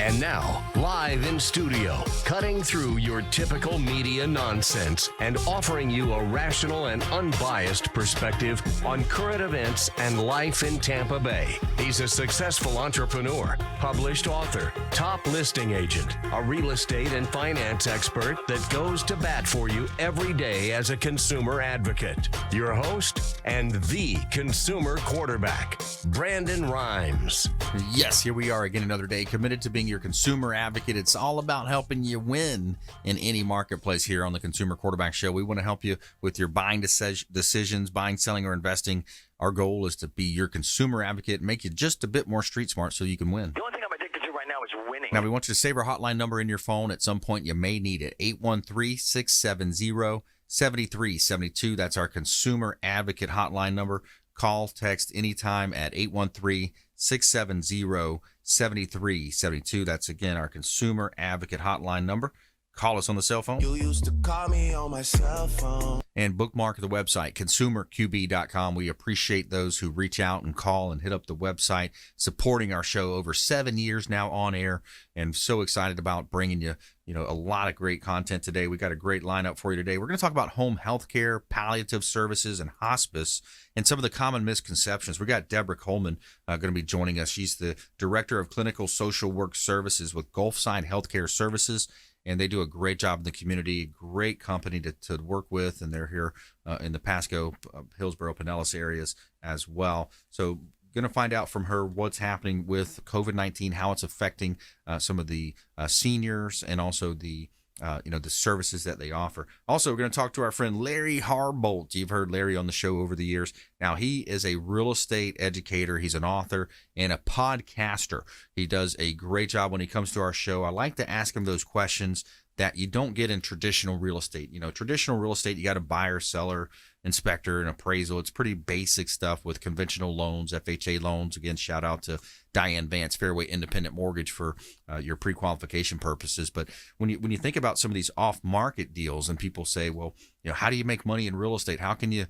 And now, live in studio, cutting through your typical media nonsense and offering you a rational and unbiased perspective on current events and life in Tampa Bay. He's a successful entrepreneur, published author, top listing agent, a real estate and finance expert that goes to bat for you every day as a consumer advocate. Your host and the consumer quarterback, Brandon Rhymes. Yes, here we are again another day, committed to being your consumer advocate. It's all about helping you win in any marketplace here on the Consumer Quarterback Show. We want to help you with your buying decisions, buying, selling, or investing. Our goal is to be your consumer advocate and make you just a bit more street smart so you can win. The only thing I'm addicted to right now is winning. Now, we want you to save our hotline number in your phone. At some point, you may need it. 813-670-7372. That's our consumer advocate hotline number. Call, text anytime at 813-670-7372. That's, again, our consumer advocate hotline number. Call us on the cell phone. You used to call me on my cell phone. And bookmark the website, consumerqb.com. We appreciate those who reach out and call and hit up the website, supporting our show over 7 years now on air, and so excited about bringing you, a lot of great content today. We got a great lineup for you today. We're going to talk about home health care, palliative services, and hospice, and some of the common misconceptions. We got Deborah Kuhlman going to be joining us. She's the Director of Clinical Social Work Services with Gulfside Healthcare Services. And they do a great job in the community, great company to work with, and they're here in the Pasco, Hillsborough, Pinellas areas as well. So going to find out from her what's happening with COVID-19, how it's affecting some of the seniors and also the the services that they offer. Also, we're going to talk to our friend Larry Harbolt. You've heard Larry on the show over the years. Now, he is a real estate educator. He's an author and a podcaster. He does a great job when he comes to our show. I like to ask him those questions that you don't get in traditional real estate. Traditional real estate, you got a buyer, seller, inspector, and appraisal. It's pretty basic stuff with conventional loans, FHA loans. Again, shout out to Diane Vance, Fairway Independent Mortgage, for your pre-qualification purposes. But when you think about some of these off-market deals, and people say, well, how do you make money in real estate? How can you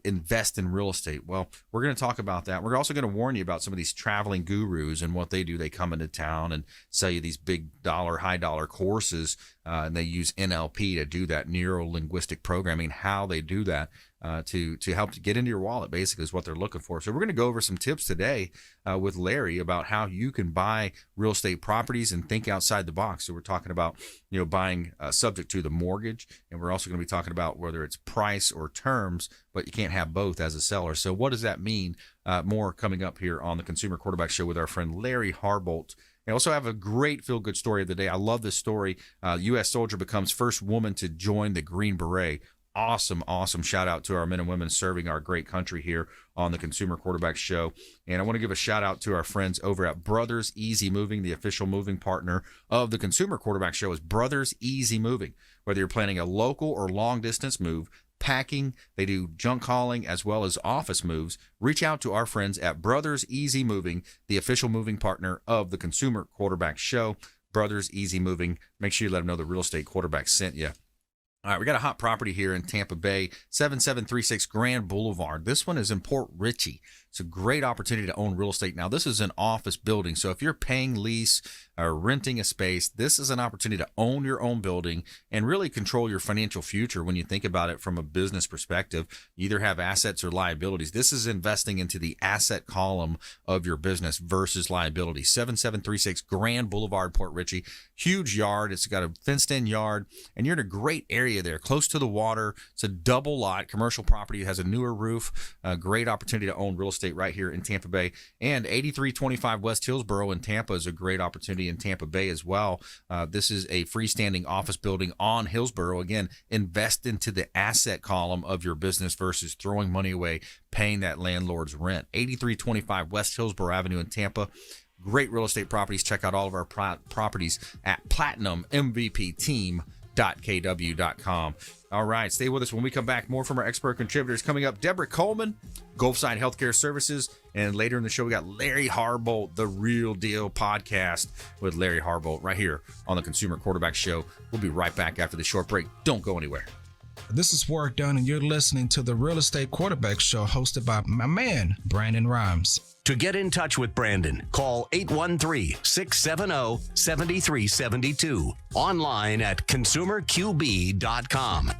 invest in real estate? Well, we're going to talk about that. We're also going to warn you about some of these traveling gurus and what they do. They come into town and sell you these big high dollar courses, and they use NLP to do that, neuro-linguistic programming, how they do that. To help to get into your wallet, basically, is what they're looking for. So we're going to go over some tips today with Larry about how you can buy real estate properties and think outside the box. So we're talking about, buying subject to the mortgage, and we're also going to be talking about whether it's price or terms, but you can't have both as a seller. So what does that mean? More coming up here on the Consumer Quarterback Show with our friend Larry Harbolt. I also have a great feel-good story of the day. I love this story. U.S. soldier becomes first woman to join the Green Beret. Awesome shout out to our men and women serving our great country here on the Consumer Quarterback Show. And I want to give a shout out to our friends over at Brothers Easy Moving. The official moving partner of the Consumer Quarterback Show is Brothers Easy Moving. Whether you're planning a local or long distance move, packing, they do junk hauling as well as office moves, reach out to our friends at Brothers Easy Moving, the official moving partner of the Consumer Quarterback Show. Brothers Easy Moving. Make sure you let them know the real estate quarterback sent you. All right, we got a hot property here in Tampa Bay, 7736 Grand Boulevard. This one is in Port Richey. It's a great opportunity to own real estate. Now, this is an office building, so if you're paying lease or renting a space, this is an opportunity to own your own building and really control your financial future when you think about it from a business perspective. You either have assets or liabilities. This is investing into the asset column of your business versus liability. 7736 Grand Boulevard, Port Richey. Huge yard. It's got a fenced-in yard, and you're in a great area there, close to the water. It's a double lot commercial property. It has a newer roof. A great opportunity to own real estate right here in Tampa Bay. And 8325 West Hillsborough in Tampa is a great opportunity in Tampa Bay as well. This is a freestanding office building on Hillsborough. Again, invest into the asset column of your business versus throwing money away paying that landlord's rent. 8325 West Hillsborough Avenue in Tampa. Great real estate properties. Check out all of our properties at platinummvpteam.kw.com. All right, stay with us when we come back. More from our expert contributors coming up. Deborah Kuhlman, Gulfside Healthcare Services, and later in the show we got Larry Harbolt, the Real Deal podcast with Larry Harbolt right here on the Consumer Quarterback Show. We'll be right back after the short break. Don't go anywhere. This is Work Done, and you're listening to the Real Estate Quarterback Show hosted by my man, Brandon Rhymes. To get in touch with Brandon, call 813-670-7372. Online at consumerqb.com.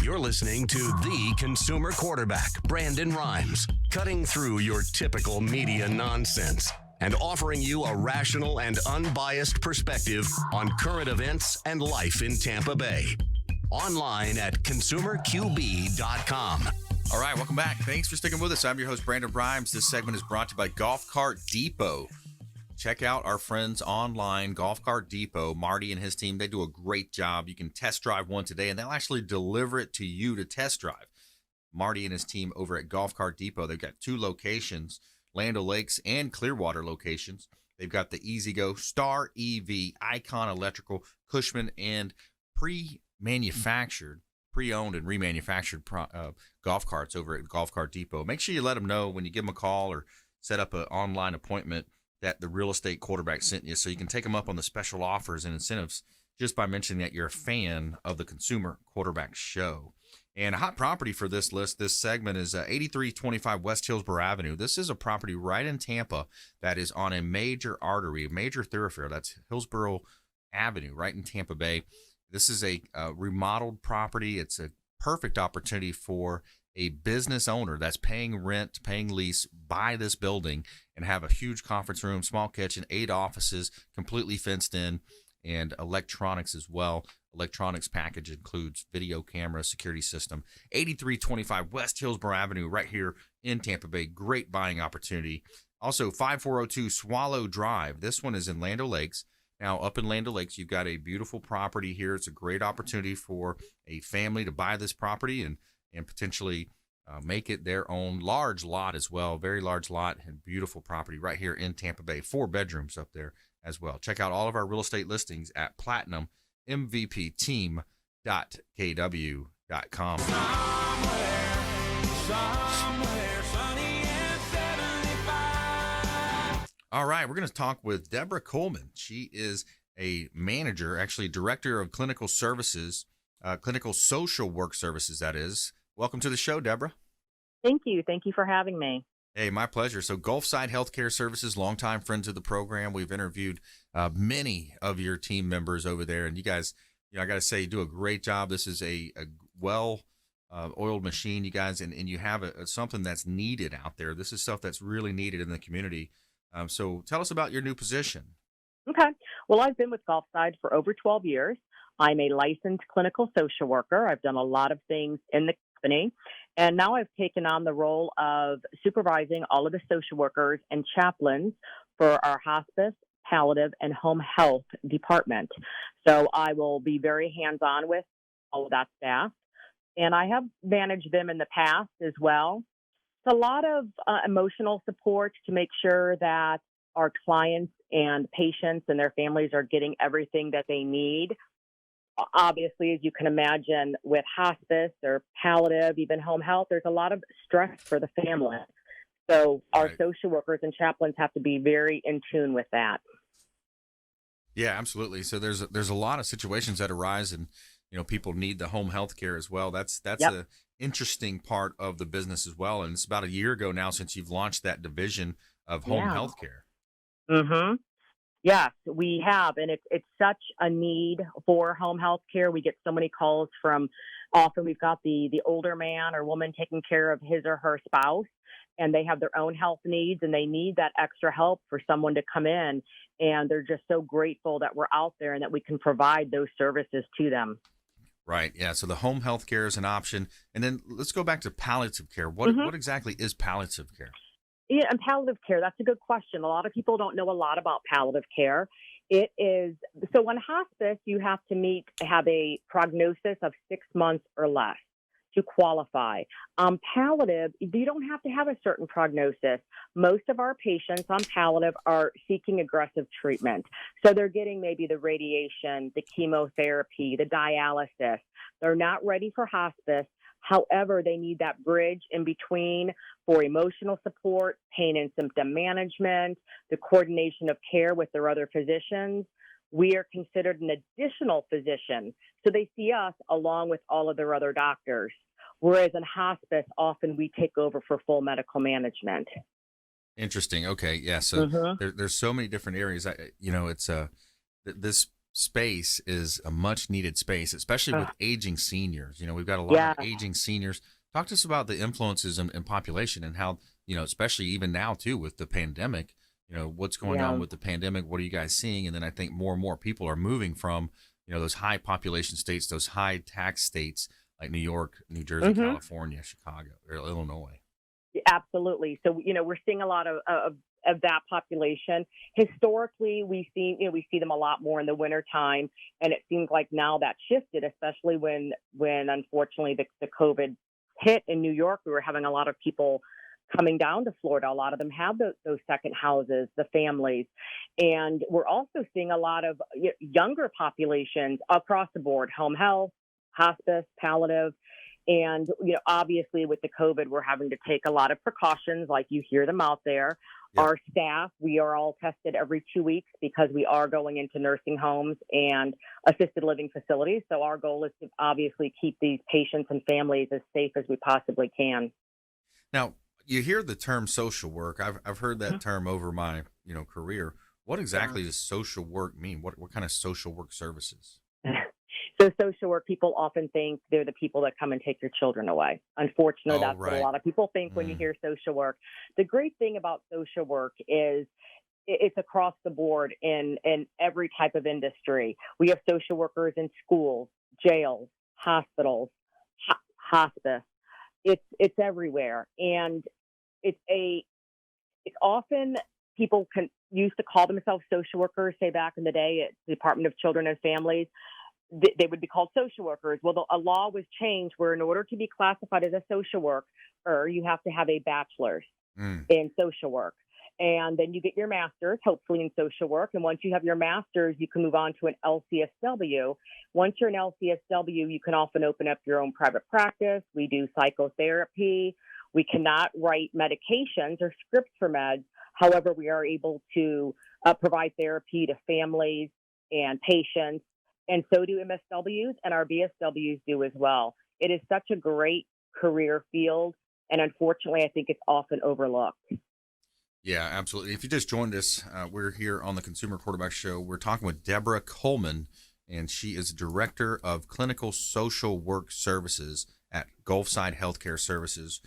You're listening to the consumer quarterback, Brandon Rhymes, cutting through your typical media nonsense and offering you a rational and unbiased perspective on current events and life in Tampa Bay. Online at consumerqb.com. All right, welcome back. Thanks for sticking with us. I'm your host, Brandon Rhymes. This segment is brought to you by Golf Cart Depot. Check out our friends online, Golf Cart Depot. Marty and his team, they do a great job. You can test drive one today, and they'll actually deliver it to you to test drive. Marty and his team over at Golf Cart Depot, they've got 2 locations, Land O'Lakes and Clearwater locations. They've got the Easy Go, Star EV, Icon Electrical, Kuhlman, and pre-manufactured, pre-owned and remanufactured golf carts over at Golf Cart Depot. Make sure you let them know when you give them a call or set up an online appointment that the real estate quarterback sent you, so you can take them up on the special offers and incentives just by mentioning that you're a fan of the Consumer Quarterback Show. And a hot property for this list, this segment, is 8325 West Hillsborough Avenue. This is a property right in Tampa that is on a major artery, a major thoroughfare. That's Hillsborough Avenue, right in Tampa Bay. This is a remodeled property. It's a perfect opportunity for a business owner that's paying rent, paying lease, buy this building and have a huge conference room, small kitchen, 8 offices, completely fenced in, and electronics as well. Electronics package includes video camera, security system. 8325 West Hillsborough Avenue, right here in Tampa Bay. Great buying opportunity. Also, 5402 Swallow Drive. This one is in Land O'Lakes. Now, up in Land O'Lakes, you've got a beautiful property here. It's a great opportunity for a family to buy this property and potentially make it their own. Large lot as well, very large lot and beautiful property right here in Tampa Bay. 4 bedrooms up there as well. Check out all of our real estate listings at platinummvpteam.kw.com. Somewhere sunny and 75. All right, we're going to talk with Deborah Kuhlman. She is a manager, actually director of clinical services, clinical social work services, that is. Welcome to the show, Deborah. Thank you. Thank you for having me. Hey, my pleasure. So Gulfside Healthcare Services, longtime friends of the program. We've interviewed many of your team members over there, and you guys, I got to say, you do a great job. This is a well-oiled machine, you guys, and you have something that's needed out there. This is stuff that's really needed in the community. So tell us about your new position. Okay. Well, I've been with Gulfside for over 12 years. I'm a licensed clinical social worker. I've done a lot of things in the company. And now I've taken on the role of supervising all of the social workers and chaplains for our hospice, palliative, and home health department. So I will be very hands on with all of that staff. And I have managed them in the past as well. It's a lot of emotional support to make sure that our clients and patients and their families are getting everything that they need. Obviously, as you can imagine, with hospice or palliative, even home health, there's a lot of stress for the family. So our Right. social workers and chaplains have to be very in tune with that. Yeah, absolutely. So there's a lot of situations that arise, and people need the home health care as well. That's Yep. a interesting part of the business as well. And it's about a year ago now since you've launched that division of home Yeah. health care. Mm-hmm. Yes, we have, and it's such a need for home health care. We get so many calls from. Often we've got the older man or woman taking care of his or her spouse, and they have their own health needs, and they need that extra help for someone to come in, and they're just so grateful that we're out there and that we can provide those services to them. Right. Yeah. So the home health care is an option, and then let's go back to palliative care. What Mm-hmm. what exactly is palliative care? Yeah, and palliative care, that's a good question. A lot of people don't know a lot about palliative care. It is so on hospice, you have to have a prognosis of 6 months or less to qualify. Palliative, you don't have to have a certain prognosis. Most of our patients on palliative are seeking aggressive treatment. So they're getting maybe the radiation, the chemotherapy, the dialysis. They're not ready for hospice. However, they need that bridge in between for emotional support, pain and symptom management, the coordination of care with their other physicians. We are considered an additional physician, so they see us along with all of their other doctors. Whereas in hospice, often we take over for full medical management. Interesting. Okay. Yeah. So Mm-hmm. there's so many different areas. It's this space is a much needed space, especially with aging seniors. We've got a lot Yeah. of aging seniors. Talk to us about the influences in population and how, especially even now too with the pandemic, what's going Yeah. on with the pandemic? What are you guys seeing? And then I think more and more people are moving from, those high population states, those high tax states like New York, New Jersey, Mm-hmm. California, Chicago, or Illinois. Absolutely. So, we're seeing a lot of that population. Historically, we see them a lot more in the wintertime, and it seems like now that shifted, especially when unfortunately the COVID hit in New York. We were having a lot of people coming down to Florida. A lot of them have those second houses, the families. And we're also seeing a lot of younger populations across the board, home health, hospice, palliative. And, obviously with the COVID, we're having to take a lot of precautions, like you hear them out there. Yep. Our staff, we are all tested every 2 weeks because we are going into nursing homes and assisted living facilities. So our goal is to obviously keep these patients and families as safe as we possibly can. Now, you hear the term social work. I've heard that term over my, career. What exactly does social work mean? What kind of social work services? So social work, people often think they're the people that come and take your children away. Unfortunately, that's what a lot of people think when you hear social work. The great thing about social work is it's across the board in every type of industry. We have social workers in schools, jails, hospitals, hospice. It's everywhere, and it's often people used to call themselves social workers. Say back in the day at the Department of Children and Families, they would be called social workers. Well, a law was changed where in order to be classified as a social worker, you have to have a bachelor's in social work. And then you get your master's, hopefully in social work. And once you have your master's, you can move on to an LCSW. Once you're an LCSW, you can often open up your own private practice. We do psychotherapy. We cannot write medications or scripts for meds. However, we are able to provide therapy to families and patients. And so do MSWs, and our BSWs do as well. It is such a great career field, and unfortunately, I think it's often overlooked. Yeah, absolutely. If you just joined us, we're here on the Consumer Quarterback Show. We're talking with Deborah Kuhlman, and she is Director of Clinical Social Work Services at Gulfside Healthcare Services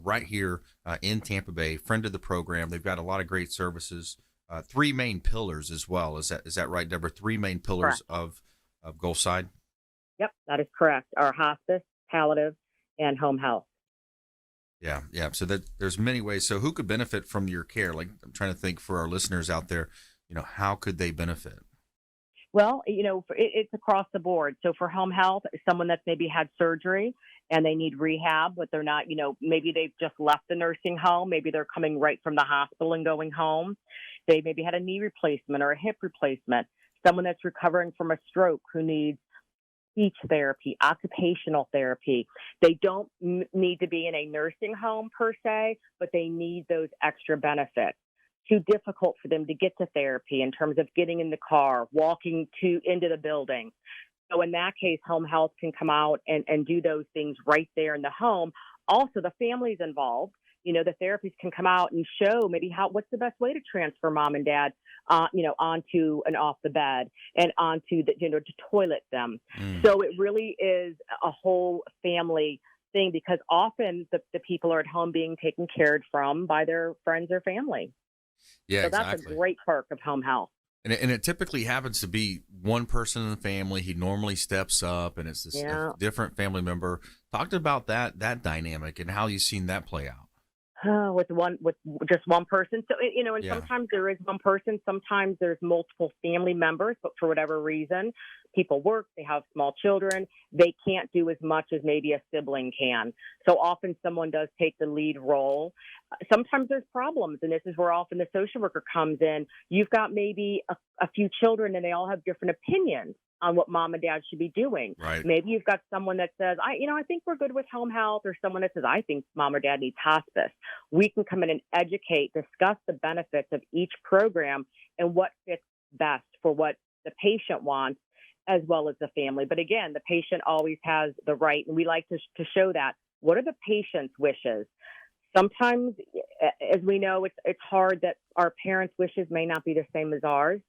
right here in Tampa Bay. Friend of the program. They've got a lot of great services three main pillars as well. Is that right, Deborah? Three main pillars of Gulfside? Yep, that is correct. Our hospice, palliative, and home health. Yeah, yeah. So there's many ways. So who could benefit from your care? Like, I'm trying to think for our listeners out there, how could they benefit? Well, it's across the board. So for home health, someone that's maybe had surgery and they need rehab, but they're not, maybe they've just left the nursing home. Maybe they're coming right from the hospital and going home. They maybe had a knee replacement or a hip replacement. Someone that's recovering from a stroke who needs speech therapy, occupational therapy. They don't need to be in a nursing home per se, but they need those extra benefits. Too difficult for them to get to therapy in terms of getting in the car, walking into the building. So in that case, home health can come out and do those things right there in the home. Also, the family's involved. The therapists can come out and show maybe what's the best way to transfer mom and dad, onto and off the bed and onto to toilet them. So it really is a whole family thing because often the people are at home being taken care from by their friends or family. Yeah, so exactly. That's a great perk of home health. And it typically happens to be one person in the family. He normally steps up, and it's this different family member. Talk about that dynamic and how you've seen that play out. With just one person. So, sometimes there is one person, sometimes there's multiple family members, but for whatever reason, people work, they have small children, they can't do as much as maybe a sibling can. So often someone does take the lead role. Sometimes there's problems, and this is where often the social worker comes in. You've got maybe a few children, and they all have different opinions on what mom and dad should be doing. Right. Maybe you've got someone that says, I think we're good with home health, or someone that says, I think mom or dad needs hospice. We can come in and educate, discuss the benefits of each program and what fits best for what the patient wants as well as the family. But again, the patient always has the right, and we like to show that. What are the patient's wishes? Sometimes, as we know, it's hard that our parents' wishes may not be the same as ours.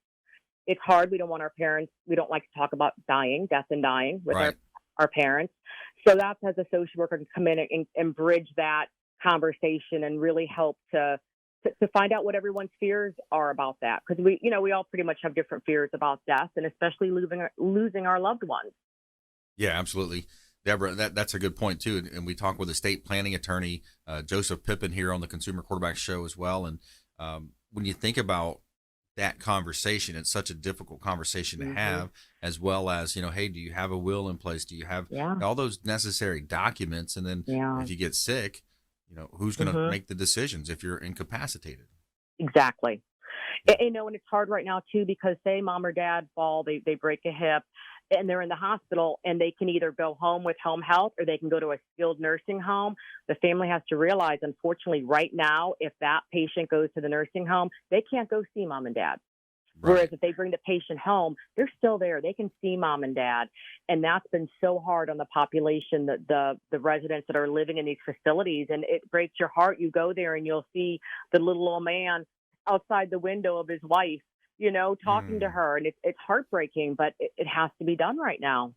It's hard. We don't want our parents, we don't like to talk about death and dying with our parents. So that's as a social worker can come in and bridge that conversation and really help to find out what everyone's fears are about that. Because we all pretty much have different fears about death, and especially losing our loved ones. Yeah, absolutely. Deborah, that's a good point too. And we talk with estate planning attorney, Joseph Pippin here on the Consumer Quarterback Show as well. And when you think about that conversation, it's such a difficult conversation to have, as well as, hey, do you have a will in place? Do you have all those necessary documents? And then if you get sick, who's going to make the decisions if you're incapacitated? Exactly. And it's hard right now too, because say mom or dad fall, they break a hip and they're in the hospital, and they can either go home with home health or they can go to a skilled nursing home. The family has to realize, unfortunately, right now, if that patient goes to the nursing home, they can't go see mom and dad. Right. Whereas if they bring the patient home, they're still there. They can see mom and dad. And that's been so hard on the population, the residents that are living in these facilities. And it breaks your heart. You go there and you'll see the little old man outside the window of his wife, talking to her. And it's heartbreaking, but it has to be done right now.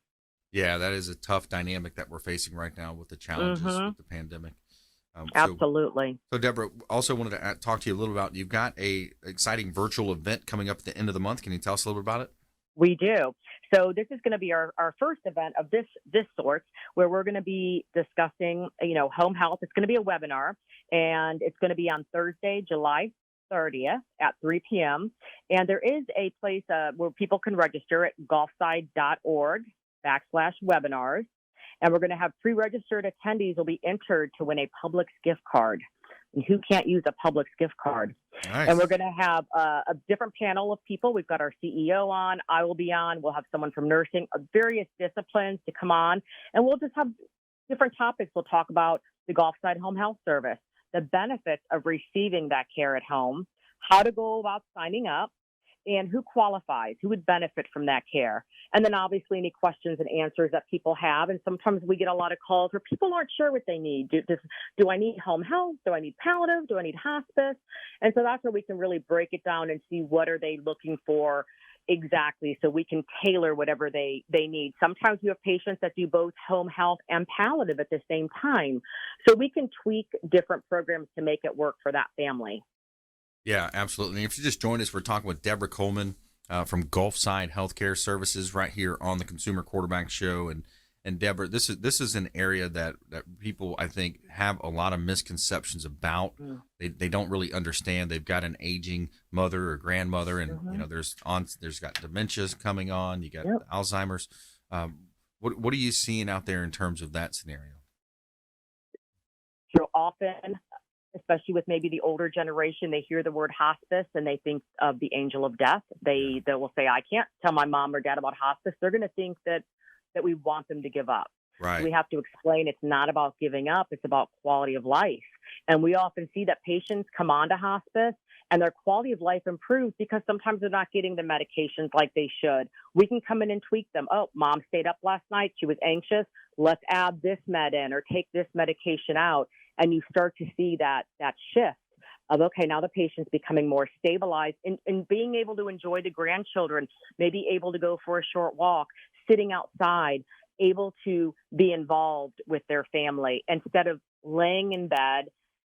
Yeah, that is a tough dynamic that we're facing right now with the challenges with the pandemic. Absolutely. So Deborah, also wanted to talk to you a little about, you've got a exciting virtual event coming up at the end of the month. Can you tell us a little bit about it? We do. So this is going to be our first event of this sort, where we're going to be discussing, home health. It's going to be a webinar, and it's going to be on Thursday, July 30th at 3 p.m. And there is a place where people can register at gulfside.org/webinars. And we're going to have pre-registered attendees will be entered to win a Publix gift card. And who can't use a Publix gift card? Nice. And we're going to have a different panel of people. We've got our CEO on. I will be on. We'll have someone from nursing, various disciplines to come on. And we'll just have different topics. We'll talk about the Gulfside Home Health Service, the benefits of receiving that care at home, how to go about signing up, and who qualifies, who would benefit from that care. And then obviously any questions and answers that people have. And sometimes we get a lot of calls where people aren't sure what they need. Do I need home health? Do I need palliative? Do I need hospice? And so that's where we can really break it down and see what are they looking for exactly, so we can tailor whatever they need. Sometimes we have patients that do both home health and palliative at the same time. So we can tweak different programs to make it work for that family. Yeah, absolutely. And if you just joined us, we're talking with Deborah Kuhlman from Gulfside Healthcare Services right here on the Consumer Quarterback Show. And Deborah, this is an area that people, I think, have a lot of misconceptions about. They don't really understand. They've got an aging mother or grandmother, and there's got dementias coming on. You got Alzheimer's. What are you seeing out there in terms of that scenario? So often, especially with maybe the older generation, they hear the word hospice and they think of the angel of death. They will say, I can't tell my mom or dad about hospice. They're going to think that we want them to give up. Right. We have to explain it's not about giving up. It's about quality of life. And we often see that patients come on to hospice and their quality of life improves because sometimes they're not getting the medications like they should. We can come in and tweak them. Oh, mom stayed up last night. She was anxious. Let's add this med in or take this medication out. And you start to see that shift of, okay, now the patient's becoming more stabilized and being able to enjoy the grandchildren, maybe able to go for a short walk, sitting outside, able to be involved with their family instead of laying in bed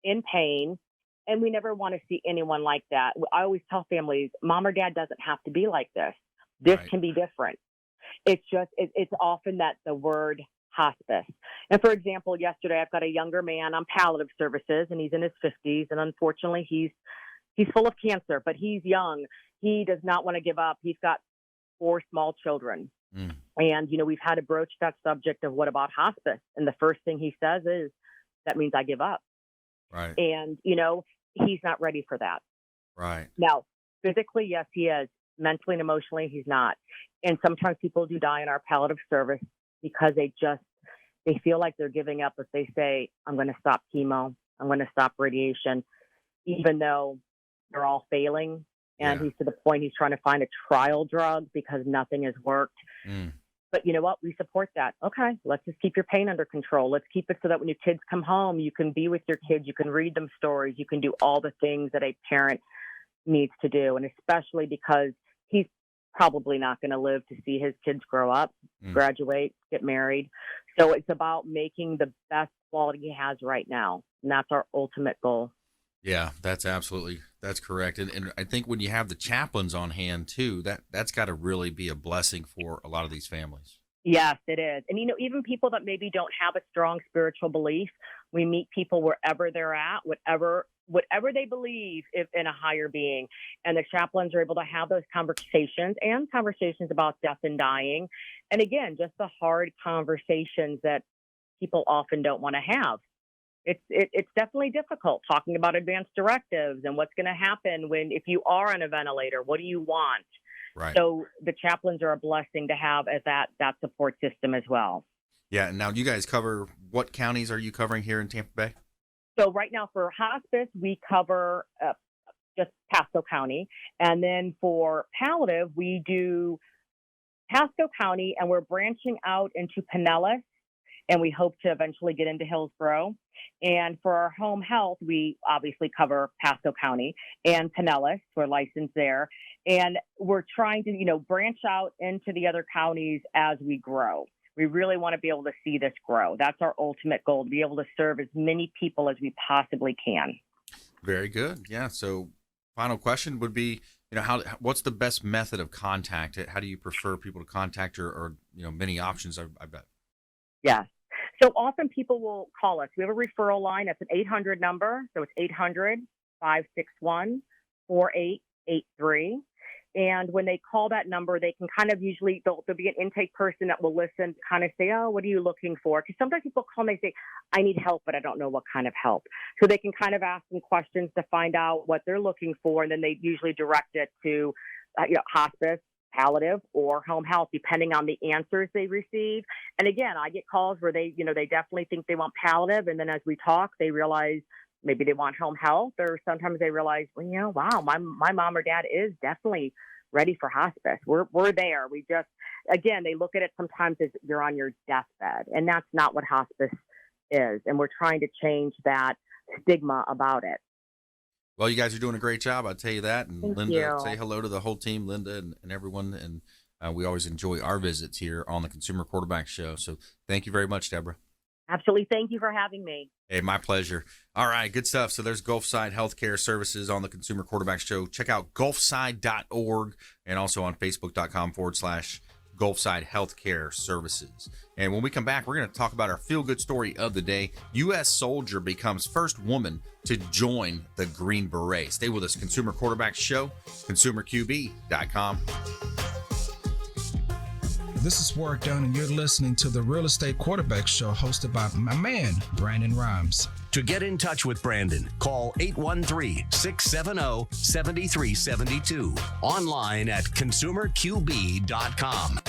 in pain. And we never want to see anyone like that. I always tell families, mom or dad doesn't have to be like this. This can be different. It's just, it's often that the word hospice. And for example, yesterday I've got a younger man on palliative services and he's in his 50s. And unfortunately, he's full of cancer, but he's young. He does not want to give up. He's got 4 small children. And, we've had to broach that subject of what about hospice? And the first thing he says is, that means I give up. Right. And, he's not ready for that. Right. Now, physically, yes, he is. Mentally and emotionally, he's not. And sometimes people do die in our palliative service because they feel like they're giving up if they say, I'm going to stop chemo, I'm going to stop radiation, even though they're all failing. And he's to the point he's trying to find a trial drug because nothing has worked. But you know what? We support that. Okay, let's just keep your pain under control. Let's keep it so that when your kids come home, you can be with your kids, you can read them stories, you can do all the things that a parent needs to do. And especially because he's probably not going to live to see his kids grow up, graduate, get married. So it's about making the best quality he has right now. And that's our ultimate goal. Yeah, that's correct. And I think when you have the chaplains on hand too, that's got to really be a blessing for a lot of these families. Yes, it is. And, even people that maybe don't have a strong spiritual belief, we meet people wherever they're at, whatever they believe in a higher being. And the chaplains are able to have those conversations about death and dying. And again, just the hard conversations that people often don't want to have. It's definitely difficult talking about advanced directives and what's going to happen if you are on a ventilator, what do you want? Right. So the chaplains are a blessing to have as that support system as well. Yeah. And now you guys cover, what counties are you covering here in Tampa Bay? So right now for hospice, we cover just Pasco County. And then for palliative, we do Pasco County and we're branching out into Pinellas. And we hope to eventually get into Hillsborough. And for our home health, we obviously cover Pasco County and Pinellas. We're licensed there. And we're trying to, branch out into the other counties as we grow. We really want to be able to see this grow. That's our ultimate goal, to be able to serve as many people as we possibly can. Very good. Yeah. So final question would be, what's the best method of contact? How do you prefer people to contact you or many options, I bet. Yes. So often people will call us. We have a referral line. That's an 800 number. So it's 800-561-4883. And when they call that number, they can kind of usually, there'll be an intake person that will listen, kind of say, oh, what are you looking for? Because sometimes people call and they say, I need help, but I don't know what kind of help. So they can kind of ask them questions to find out what they're looking for. And then they usually direct it to hospice, palliative, or home health, depending on the answers they receive. And again, I get calls where they definitely think they want palliative. And then as we talk, they realize maybe they want home health, or sometimes they realize, well, wow, my mom or dad is definitely ready for hospice. We're there. We just, again, they look at it sometimes as you're on your deathbed, and that's not what hospice is. And we're trying to change that stigma about it. Well, you guys are doing a great job. I'll tell you that. And Thank Linda, you. say hello to the whole team, Linda and everyone. And we always enjoy our visits here on the Consumer Quarterback Show. So thank you very much, Deborah. Absolutely. Thank you for having me. Hey, my pleasure. All right, good stuff. So there's Gulfside Healthcare Services on the Consumer Quarterback Show. Check out gulfside.org and also on facebook.com/Gulfside Healthcare Services. And when we come back, we're going to talk about our feel-good story of the day. U.S. soldier becomes first woman to join the Green Beret. Stay with us. Consumer Quarterback Show, consumerqb.com. This is Warwick Dunn, and you're listening to the Real Estate Quarterback Show hosted by my man, Brandon Rhymes. To get in touch with Brandon, call 813-670-7372. Online at consumerqb.com.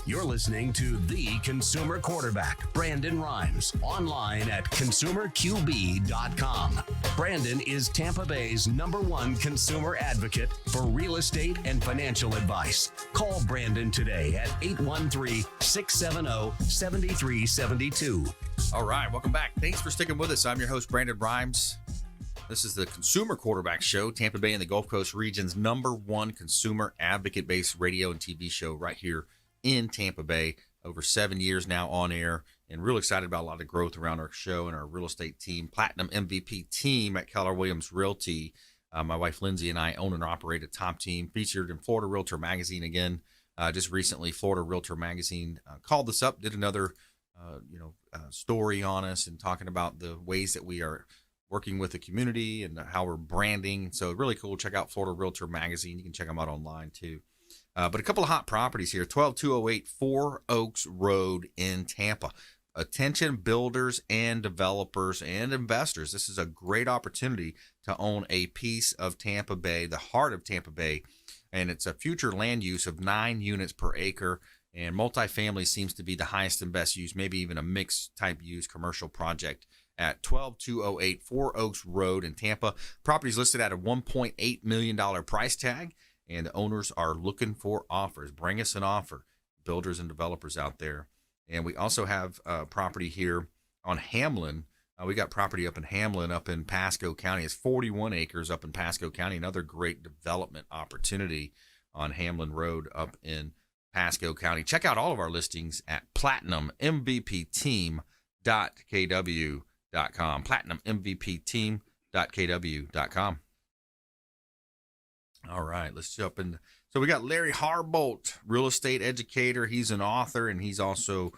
You're listening to The Consumer Quarterback, Brandon Rhymes, online at consumerqb.com. Brandon is Tampa Bay's #1 consumer advocate for real estate and financial advice. Call Brandon today at 813-670-7372. All right, welcome back. Thanks for sticking with us. I'm your host, Brandon Rhymes. This is the Consumer Quarterback Show, Tampa Bay and the Gulf Coast region's #1 consumer advocate-based radio and TV show right here in Tampa Bay. Over 7 years now on air, and real excited about a lot of growth around our show and our real estate team, Platinum MVP team at Keller Realty. My wife Lindsay and I own and operate a top team featured in Florida Realtor Magazine again. Just recently, Florida Realtor Magazine called us up, did another story on us and talking about the ways that we are working with the community and how we're branding. So really cool. Check out Florida Realtor Magazine. You can check them out online too. But a couple of hot properties here. 12208 Four Oaks Road in Tampa. Attention builders and developers and investors. This is a great opportunity to own a piece of Tampa Bay, the heart of Tampa Bay. And it's a future land use of 9 units per acre. And multifamily seems to be the highest and best use, maybe even a mixed type use commercial project at 12208 Four Oaks Road in Tampa. Property's listed at a $1.8 million price tag. And the owners are looking for offers. Bring us an offer, builders and developers out there. And we also have property here on Hamlin. We got property up in Hamlin, up in Pasco County. It's 41 acres up in Pasco County. Another great development opportunity on Hamlin Road up in Pasco County. Check out all of our listings at platinummvpteam.kw.com. platinummvpteam.kw.com. All right, let's jump in. So we got Larry Harbolt, real estate educator. He's an author, and he's also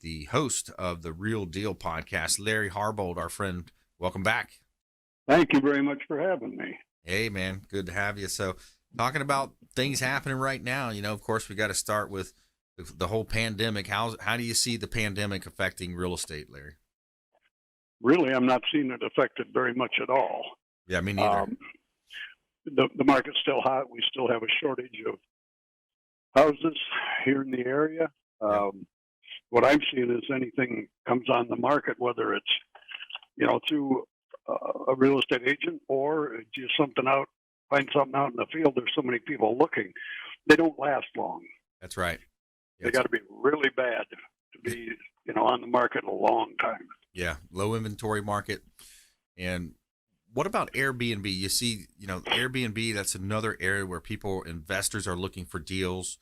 the host of the Real Deal podcast. Larry Harbolt, our friend, welcome back. Thank you very much for having me. Hey, man, good to have you. So, talking about things happening right now, of course, we got to start with the whole pandemic. How do you see the pandemic affecting real estate, Larry? Really, I'm not seeing it affected very much at all. Yeah, me neither. The market's still hot. We still have a shortage of houses here in the area. What I'm seeing is anything comes on the market, whether it's through a real estate agent or just find something out in the field. There's so many people looking, they don't last long. That's right. They got to be really bad to be on the market a long time. Yeah, low inventory market. And what about Airbnb? You see, Airbnb, that's another area where investors are looking for deals.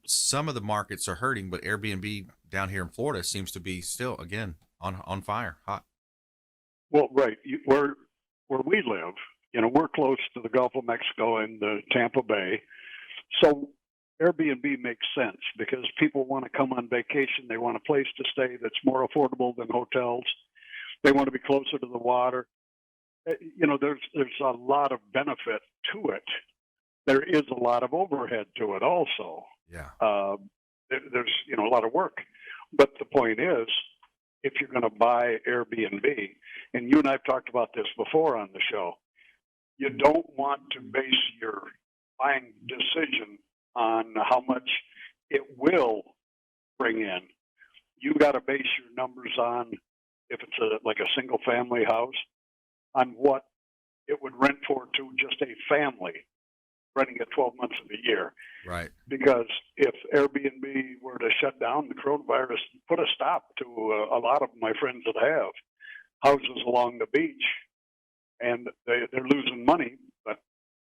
Some of the markets are hurting, but Airbnb down here in Florida seems to be still, again, on fire, hot. Well, right. Where we live, we're close to the Gulf of Mexico and the Tampa Bay. So Airbnb makes sense because people want to come on vacation. They want a place to stay that's more affordable than hotels. They want to be closer to the water. There's a lot of benefit to it. There is a lot of overhead to it also. Yeah. There's a lot of work. But the point is, if you're going to buy Airbnb, and you and I have talked about this before on the show, you don't want to base your buying decision on how much it will bring in. You got to base your numbers on, if it's like a single family house, on what it would rent for to just a family renting it 12 months of the year. Right. Because if Airbnb were to shut down, the coronavirus put a stop to a lot of my friends that have houses along the beach, and they're losing money, but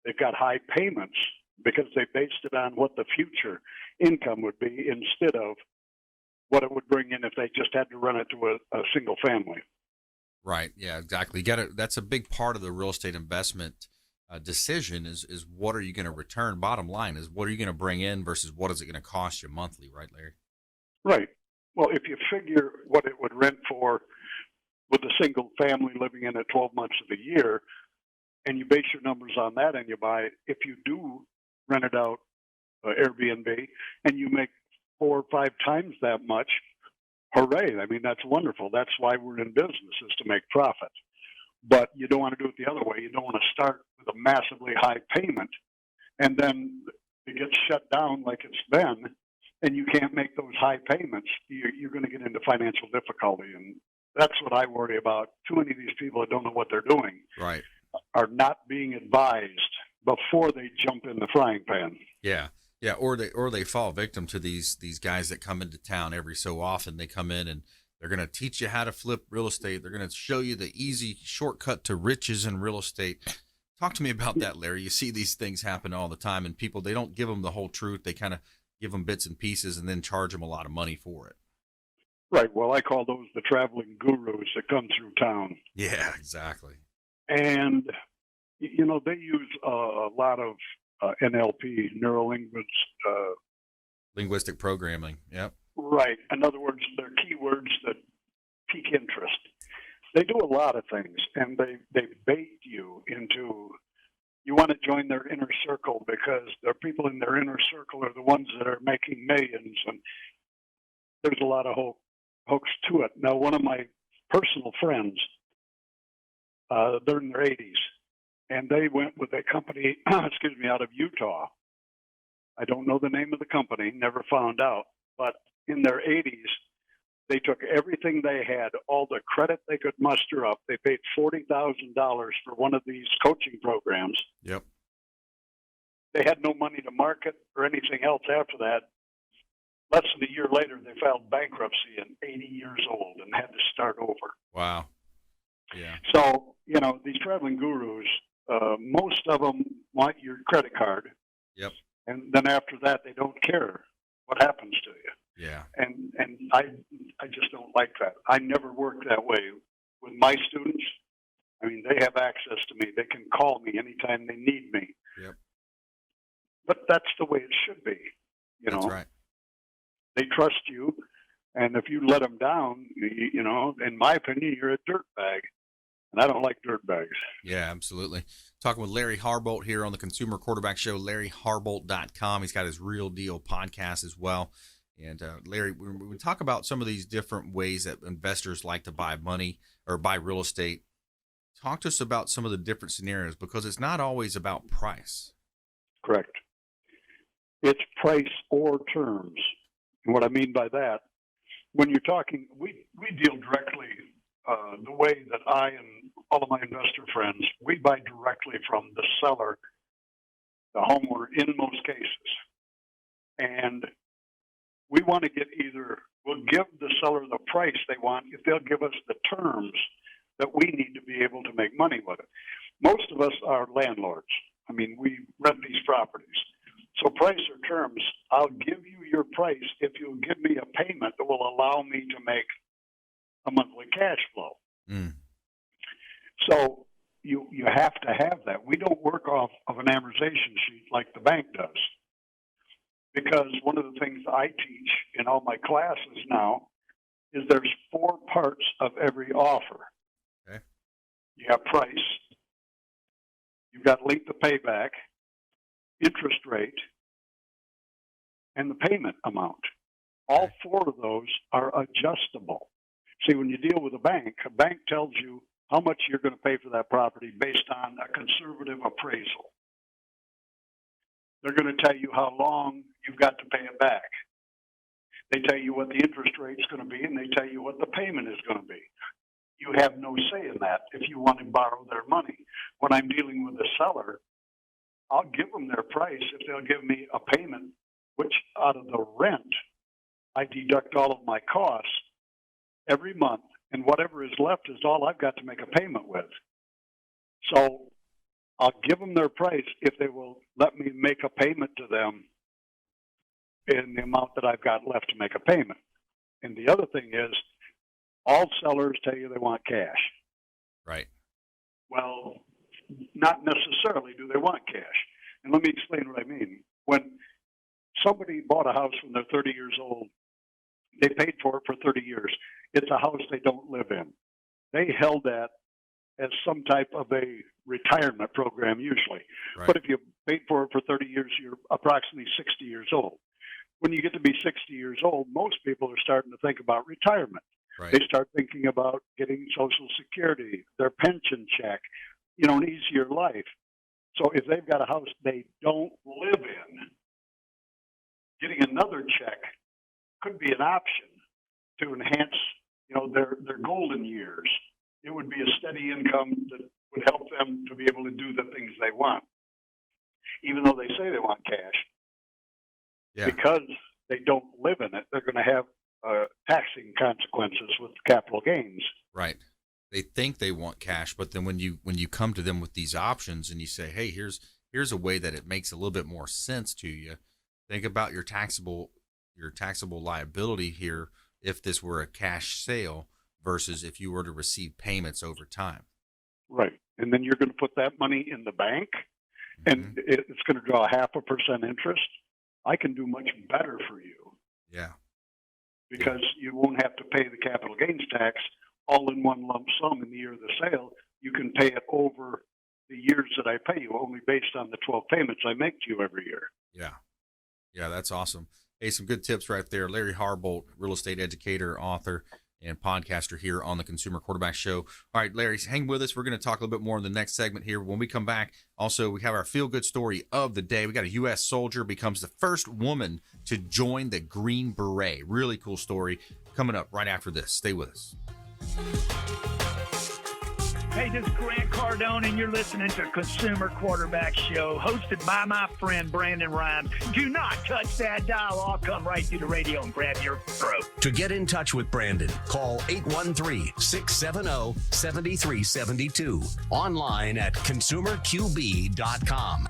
they've got high payments because they based it on what the future income would be instead of what it would bring in if they just had to rent it to a single family. Right. Yeah, exactly. That's a big part of the real estate investment decision is what are you going to return? Bottom line is what are you going to bring in versus what is it going to cost you monthly, right, Larry? Right. Well, if you figure what it would rent for with a single family living in it 12 months of the year, and you base your numbers on that and you buy, if you do rent it out Airbnb and you make 4 or 5 times that much, hooray. I mean, that's wonderful. That's why we're in business, is to make profit. But you don't want to do it the other way. You don't want to start with a massively high payment and then it gets shut down like it's been, and you can't make those high payments. You're going to get into financial difficulty. And that's what I worry about. Too many of these people that don't know what they're doing right. are not being advised before they jump in the frying pan. Yeah. Yeah, or they fall victim to these guys that come into town every so often. They come in and they're going to teach you how to flip real estate. They're going to show you the easy shortcut to riches in real estate. Talk to me about that, Larry. You see these things happen all the time, and people, they don't give them the whole truth. They kind of give them bits and pieces and then charge them a lot of money for it. Right. Well, I call those the traveling gurus that come through town. Yeah, exactly. And, they use a lot of NLP, linguistic programming. Yep. Right. In other words, they're keywords that pique interest. They do a lot of things, and they bait you into, you want to join their inner circle because the people in their inner circle are the ones that are making millions, and there's a lot of hoax to it. Now, one of my personal friends, they're in their 80s, and they went with a company, out of Utah. I don't know the name of the company, never found out, but in their 80s, they took everything they had, all the credit they could muster up. They paid $40,000 for one of these coaching programs. Yep. They had no money to market or anything else after that. Less than a year later, they filed bankruptcy and 80 years old and had to start over. Wow. Yeah. So, these traveling gurus, most of them want your credit card. Yep. And then after that, they don't care what happens to you. Yeah. And I just don't like that. I never work that way with my students. I mean, they have access to me. They can call me anytime they need me. Yep. But that's the way it should be. That's right. They trust you, and if you let them down, in my opinion, you're a dirtbag. And I don't like dirtbags. Yeah, absolutely. Talking with Larry Harbolt here on the Consumer Quarterback Show, LarryHarbolt.com. He's got his Real Deal podcast as well. And Larry, we talk about some of these different ways that investors like to buy money or buy real estate. Talk to us about some of the different scenarios, because it's not always about price. Correct. It's price or terms. And what I mean by that, when you're talking, we deal directly the way that I and all of my investor friends, we buy directly from the seller, the homeowner in most cases. And we want to get we'll give the seller the price they want if they'll give us the terms that we need to be able to make money with it. Most of us are landlords. I mean, we rent these properties. So price or terms, I'll give you your price if you'll give me a payment that will allow me to make a monthly cash flow. Mm. So you have to have that. We don't work off of an amortization sheet like the bank does. Because one of the things I teach in all my classes now is there's 4 parts of every offer. Okay. You have price, you've got length of payback, interest rate, and the payment amount. All 4 of those are adjustable. See, when you deal with a bank tells you how much you're going to pay for that property based on a conservative appraisal. They're going to tell you how long you've got to pay it back. They tell you what the interest rate is going to be, and they tell you what the payment is going to be. You have no say in that if you want to borrow their money. When I'm dealing with a seller, I'll give them their price if they'll give me a payment, which out of the rent, I deduct all of my costs every month, and whatever is left is all I've got to make a payment with. So I'll give them their price if they will let me make a payment to them in the amount that I've got left to make a payment. And the other thing is, all sellers tell you they want cash. Right. Well, not necessarily do they want cash. And let me explain what I mean. When somebody bought a house when they're 30 years old, they paid for it for 30 years. It's a house they don't live in. They held that as some type of a retirement program usually. Right. But if you paid for it for 30 years, you're approximately 60 years old. When you get to be 60 years old, most people are starting to think about retirement. Right. They start thinking about getting Social Security, their pension check, an easier life. So if they've got a house they don't live in, getting another check could be an option to enhance, their golden years. It would be a steady income that would help them to be able to do the things they want, even though they say they want cash. Yeah. Because they don't live in it, they're going to have taxing consequences with capital gains. Right. They think they want cash, but then when you come to them with these options and you say, hey, here's a way that it makes a little bit more sense to you. Think about your taxable liability here if this were a cash sale versus if you were to receive payments over time. Right. And then you're going to put that money in the bank, and it's going to draw 0.5% interest. I can do much better for you. Yeah. Because you won't have to pay the capital gains tax all in one lump sum in the year of the sale. You can pay it over the years that I pay you, only based on the 12 payments I make to you every year. Yeah. Yeah, that's awesome. Hey, some good tips right there. Larry Harbolt, real estate educator, author, and podcaster here on the Consumer Quarterback Show. All right, Larry, hang with us. We're going to talk a little bit more in the next segment here. When we come back, also, we have our feel-good story of the day. We got a U.S. soldier becomes the first woman to join the Green Beret. Really cool story coming up right after this. Stay with us. Hey, this is Grant Cardone, and you're listening to Consumer Quarterback Show, hosted by my friend Brandon Rhymes. Do not touch that dial. I'll come right through the radio and grab your throat. To get in touch with Brandon, call 813-670-7372. Online at consumerqb.com.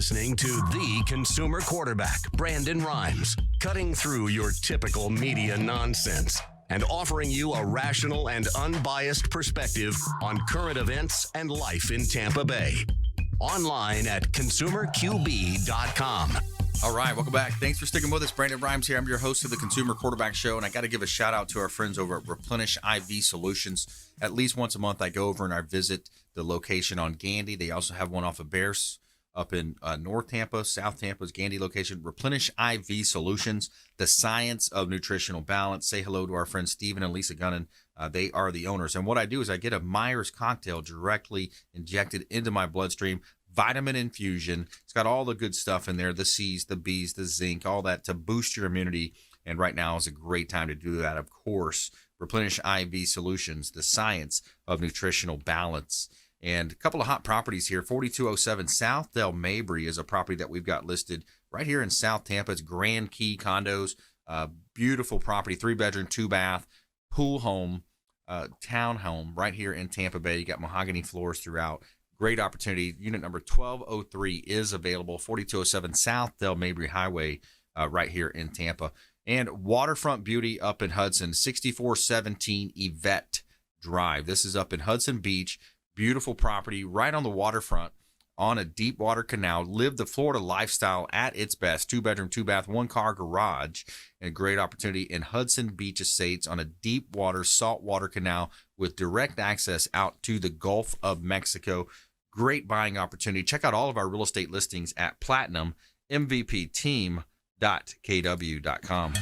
listening to the consumer quarterback, Brandon Rhymes, cutting through your typical media nonsense and offering you a rational and unbiased perspective on current events and life in Tampa Bay. Online at consumerqb.com. All right, welcome back. Thanks for sticking with us. Brandon Rhymes here. I'm your host of the Consumer Quarterback Show, and I got to give a shout out to our friends over at Replenish IV Solutions. At least once a month, I go over and I visit the location on Gandy. They also have one off of Bears up in North Tampa, South Tampa's Gandy location. Replenish IV Solutions, the science of nutritional balance. Say hello to our friends Stephen and Lisa Gunnan. They are the owners. And what I do is I get a Myers cocktail directly injected into my bloodstream. Vitamin infusion. It's got all the good stuff in there, the C's, the B's, the zinc, all that to boost your immunity. And right now is a great time to do that, of course. Replenish IV Solutions, the science of nutritional balance. And a couple of hot properties here. 4207 South Del Mabry is a property that we've got listed right here in South Tampa. It's Grand Key Condos. Beautiful property, 3-bedroom, 2-bath, pool home, town home right here in Tampa Bay. You got mahogany floors throughout. Great opportunity. Unit number 1203 is available. 4207 South Del Mabry Highway right here in Tampa. And waterfront beauty up in Hudson, 6417 YVETTE Drive. This is up in Hudson Beach. Beautiful property right on the waterfront on a deep water canal. Live the Florida lifestyle at its best. 2-bedroom, 2-bath, 1-car garage. And a great opportunity in Hudson Beach Estates on a deep water, saltwater canal with direct access out to the Gulf of Mexico. Great buying opportunity. Check out all of our real estate listings at platinummvpteam.kw.com.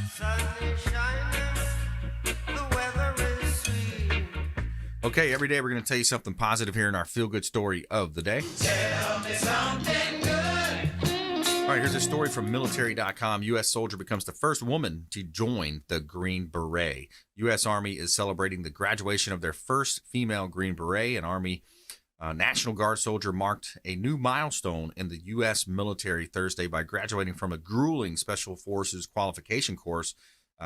Okay, every day we're going to tell you something positive here in our feel-good story of the day. Tell me something good. All right, here's a story from military.com. U.S. soldier becomes the first woman to join the Green Beret. U.S. Army is celebrating the graduation of their first female Green Beret. An Army National Guard soldier marked a new milestone in the U.S. military Thursday by graduating from a grueling Special Forces qualification course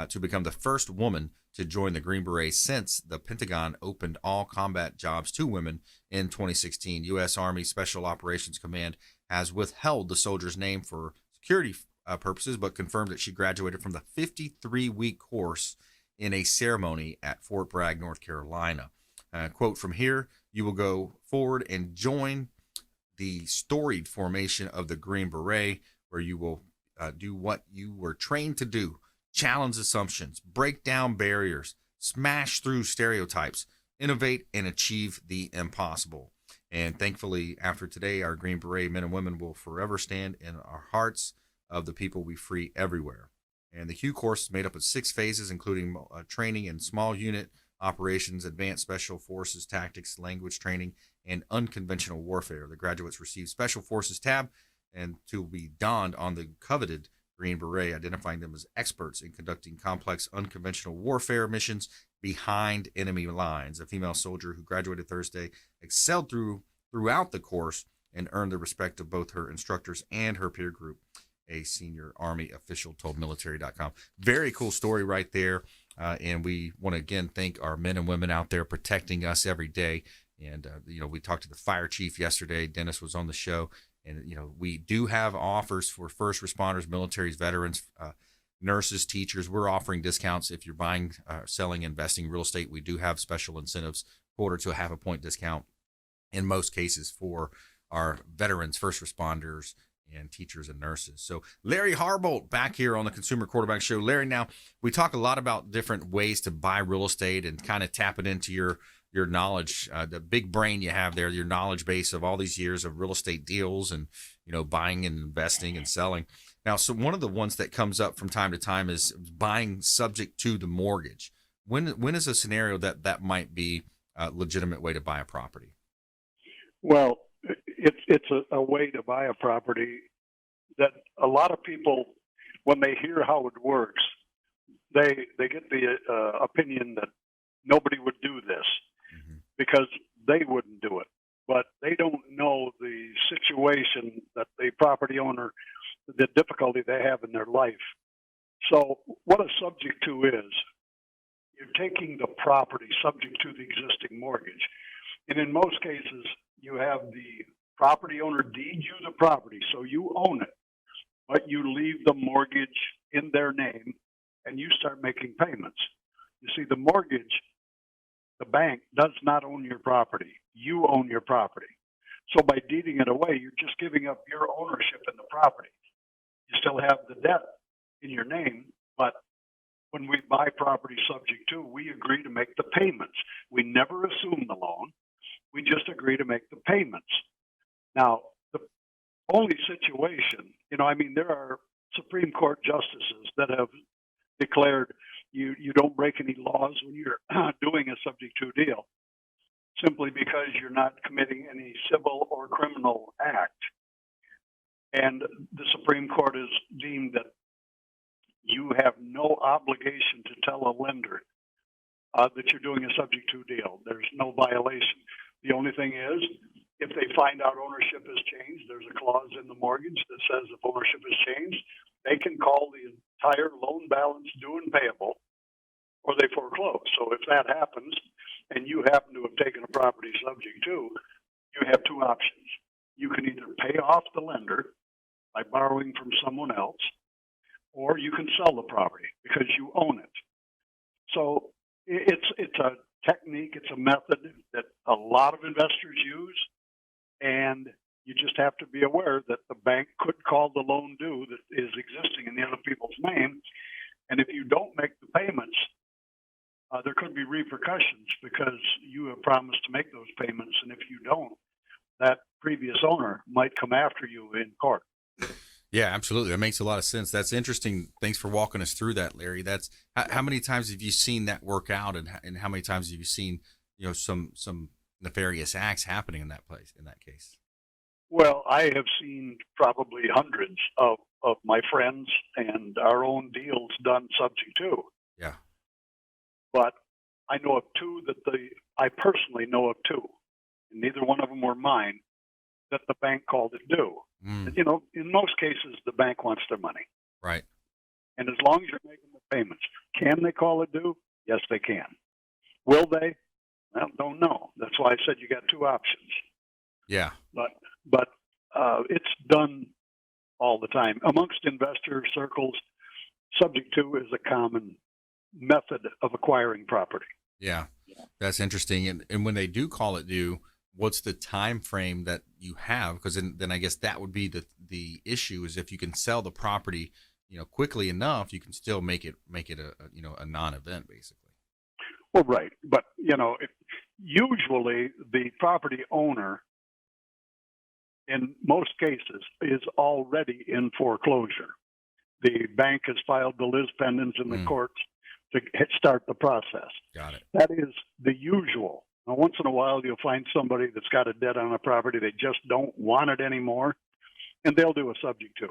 to become the first woman to join the Green Beret since the Pentagon opened all combat jobs to women in 2016. U.S. Army Special Operations Command has withheld the soldier's name for security purposes, but confirmed that she graduated from the 53-week course in a ceremony at Fort Bragg, North Carolina. Quote, "From here, you will go forward and join the storied formation of the Green Beret, where you will do what you were trained to do. Challenge assumptions, break down barriers, smash through stereotypes, innovate, and achieve the impossible." And thankfully, after today, our Green Beret men and women will forever stand in our hearts of the people we free everywhere. And the Hugh course is made up of 6 phases, including training in small unit operations, advanced special forces tactics, language training, and unconventional warfare. The graduates receive Special Forces tab and to be donned on the coveted Green Beret, identifying them as experts in conducting complex unconventional warfare missions behind enemy lines. A female soldier who graduated Thursday excelled throughout the course and earned the respect of both her instructors and her peer group, a senior Army official told military.com. Very cool story right there. And we want to, again, thank our men and women out there protecting us every day. And, we talked to the fire chief yesterday. Dennis was on the show. And, we do have offers for first responders, militaries, veterans, nurses, teachers. We're offering discounts if you're buying, selling, investing real estate. We do have special incentives, quarter to a half a point discount in most cases for our veterans, first responders, and teachers and nurses. So Larry Harbolt back here on the Consumer Quarterback Show. Larry, now we talk a lot about different ways to buy real estate and kind of tap it into your knowledge, the big brain you have there, your knowledge base of all these years of real estate deals and, buying and investing and selling. Now, so one of the ones that comes up from time to time is buying subject to the mortgage. When is a scenario that might be a legitimate way to buy a property? Well, it's a way to buy a property that a lot of people, when they hear how it works, they get the opinion that nobody would do this because they wouldn't do it. But they don't know the situation that the property owner, the difficulty they have in their life. So what a subject to is, you're taking the property subject to the existing mortgage. And in most cases, you have the property owner deeds you the property, so you own it, but you leave the mortgage in their name and you start making payments. You see, the mortgage, the bank does not own your property. You own your property. So by deeding it away, you're just giving up your ownership in the property. You still have the debt in your name, but when we buy property subject to, we agree to make the payments. We never assume the loan. We just agree to make the payments. Now, the only situation, there are Supreme Court justices that have declared you don't break any laws when you're doing a subject to deal, simply because you're not committing any civil or criminal act. And the Supreme Court has deemed that you have no obligation to tell a lender that you're doing a subject to deal. There's no violation. The only thing is, if they find out ownership has changed, there's a clause in the mortgage that says if ownership has changed, they can call the entire loan balance due and payable, or they foreclose. So if that happens, and you happen to have taken a property subject to, you have two options. You can either pay off the lender by borrowing from someone else, or you can sell the property because you own it. So it's a technique, it's a method that a lot of investors use, and you just have to be aware that the bank could call the loan due that is existing in the other people's name, and if you don't make the payments, there could be repercussions because you have promised to make those payments, and if you don't, that previous owner might come after you in court. Yeah, absolutely. That makes a lot of sense. That's interesting. Thanks for walking us through that, Larry. That's how many times have you seen that work out, and how many times have you seen some nefarious acts happening in that place, in that case? Well, I have seen probably hundreds of my friends and our own deals done subject to. Yeah. But I know of two I personally know of two, and neither one of them were mine, that the bank called it due. Mm. In most cases, the bank wants their money. Right. And as long as you're making the payments, can they call it due? Yes, they can. Will they? Well, don't know. That's why I said you got two options. Yeah. But it's done all the time. Amongst investor circles, subject to is a common method of acquiring property. Yeah. That's interesting. And when they do call it due, what's the time frame that you have? Because then I guess that would be the issue, is if you can sell the property, quickly enough, you can still make it a non-event, basically. Well, right, but usually the property owner, in most cases, is already in foreclosure. The bank has filed the lis pendens in the courts to start the process. Got it. That is the usual. Now, once in a while, you'll find somebody that's got a debt on a property. They just don't want it anymore, and they'll do a subject to.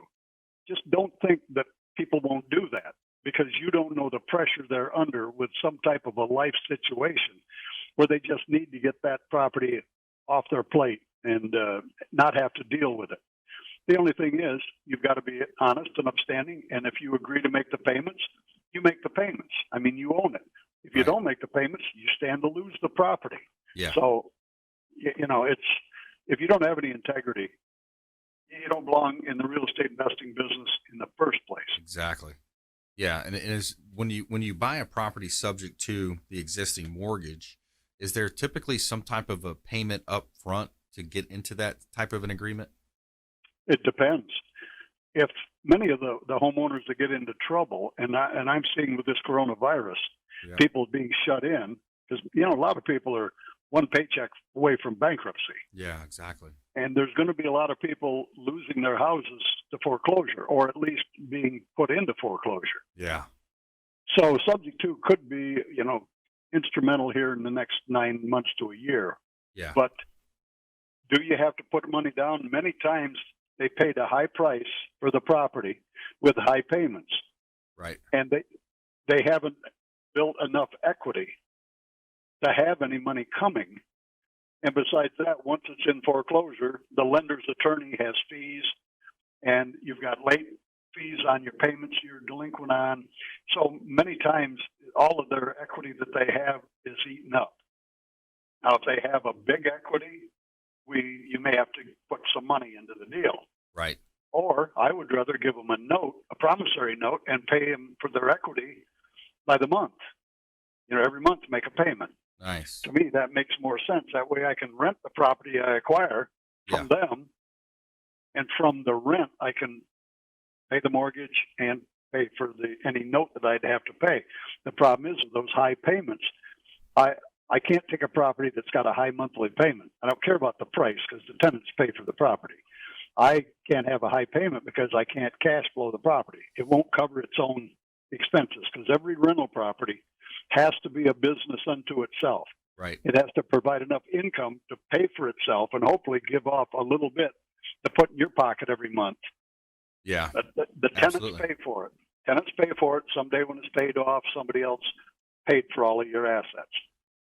Just don't think that people won't do that, because you don't know the pressure they're under with some type of a life situation where they just need to get that property off their plate and not have to deal with it. The only thing is, you've got to be honest and upstanding, and if you agree to make the payments, you make the payments. I mean, you own it. If you don't make the payments, you stand to lose the property. Yeah. So, it's, if you don't have any integrity, you don't belong in the real estate investing business in the first place. Exactly. Yeah, and it is when you buy a property subject to the existing mortgage, is there typically some type of a payment up front to get into that type of an agreement? It depends. If many of the homeowners that get into trouble, and I'm seeing with this coronavirus, people being shut in, because a lot of people are one paycheck away from bankruptcy. Yeah, exactly. And there's going to be a lot of people losing their houses to foreclosure, or at least being put into foreclosure. Yeah. So subject to could be, instrumental here in the next 9 months to a year. Yeah. But do you have to put money down? Many times they paid a high price for the property with high payments. Right. And they haven't built enough equity to have any money coming. And besides that, once it's in foreclosure, the lender's attorney has fees, and you've got late fees on your payments you're delinquent on. So many times, all of their equity that they have is eaten up. Now, if they have a big equity, you may have to put some money into the deal. Right. Or I would rather give them a note, a promissory note, and pay them for their equity by the month. Every month make a payment. Nice. To me, that makes more sense. That way I can rent the property I acquire from them, and from the rent I can pay the mortgage and pay for any note that I'd have to pay. The problem is with those high payments, I can't take a property that's got a high monthly payment. I don't care about the price because the tenants pay for the property. I can't have a high payment because I can't cash flow the property. It won't cover its own expenses because every rental property has to be a business unto itself. Right. It has to provide enough income to pay for itself and hopefully give off a little bit to put in your pocket every month. Yeah. The tenants pay for it. Tenants pay for it. Someday when it's paid off, somebody else paid for all of your assets.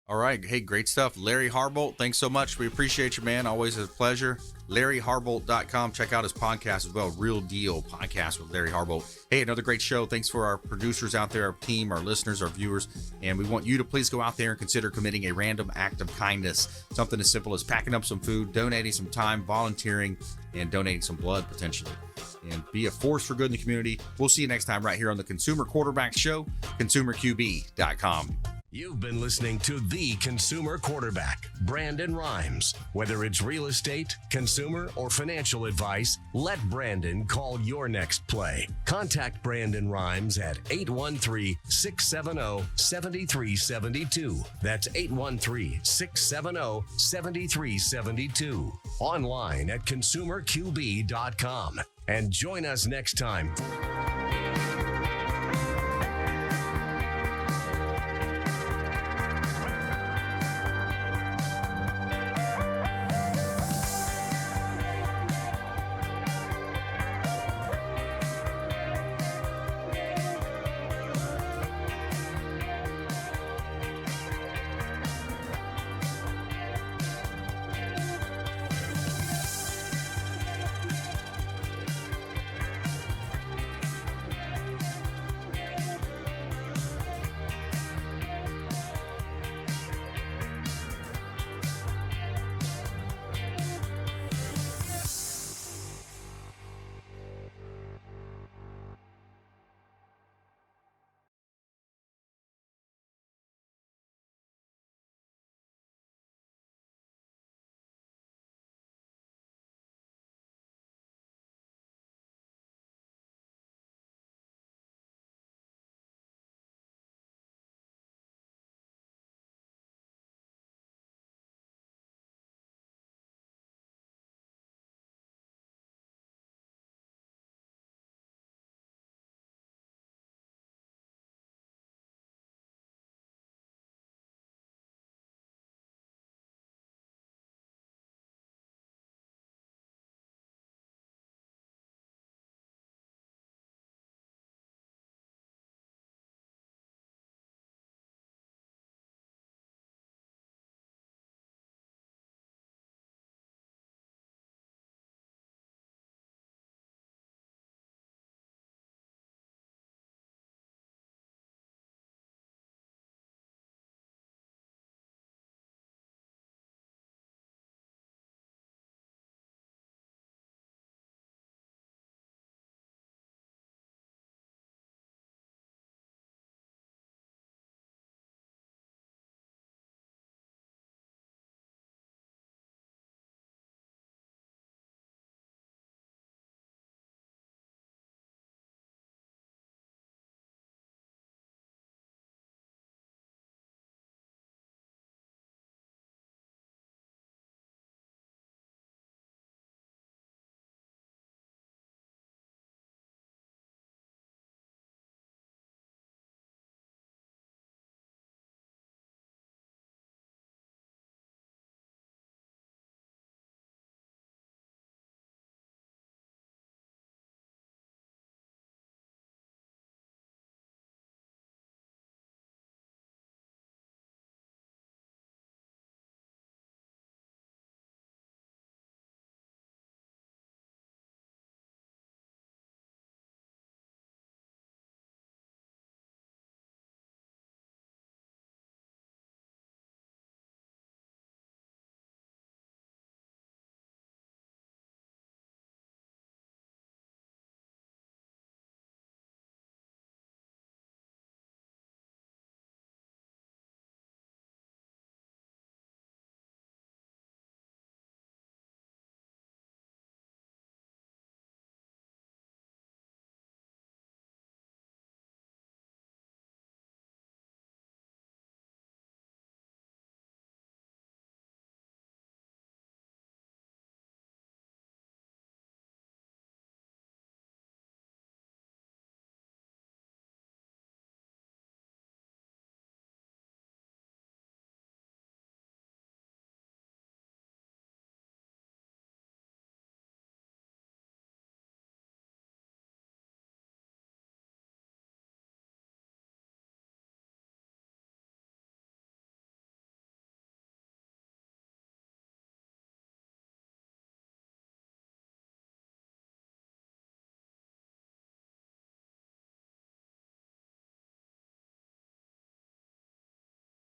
All right. Hey, great stuff. Larry Harbolt, thanks so much. We appreciate you, man. Always a pleasure. LarryHarbolt.com. Check out his podcast as well, Real Deal Podcast with Larry Harbolt. Hey, another great show. Thanks for our producers out there, our team, our listeners, our viewers. And we want you to please go out there and consider committing a random act of kindness. Something as simple as packing up some food, donating some time, volunteering, and donating some blood potentially. And be a force for good in the community. We'll see you next time right here on the Consumer Quarterback Show, ConsumerQB.com. You've been listening to The Consumer Quarterback, Brandon Rhymes. Whether it's real estate, consumer, or financial advice, let Brandon call your next play. Contact Brandon Rhymes at 813-670-7372. That's 813-670-7372. Online at ConsumerQB.com. And join us next time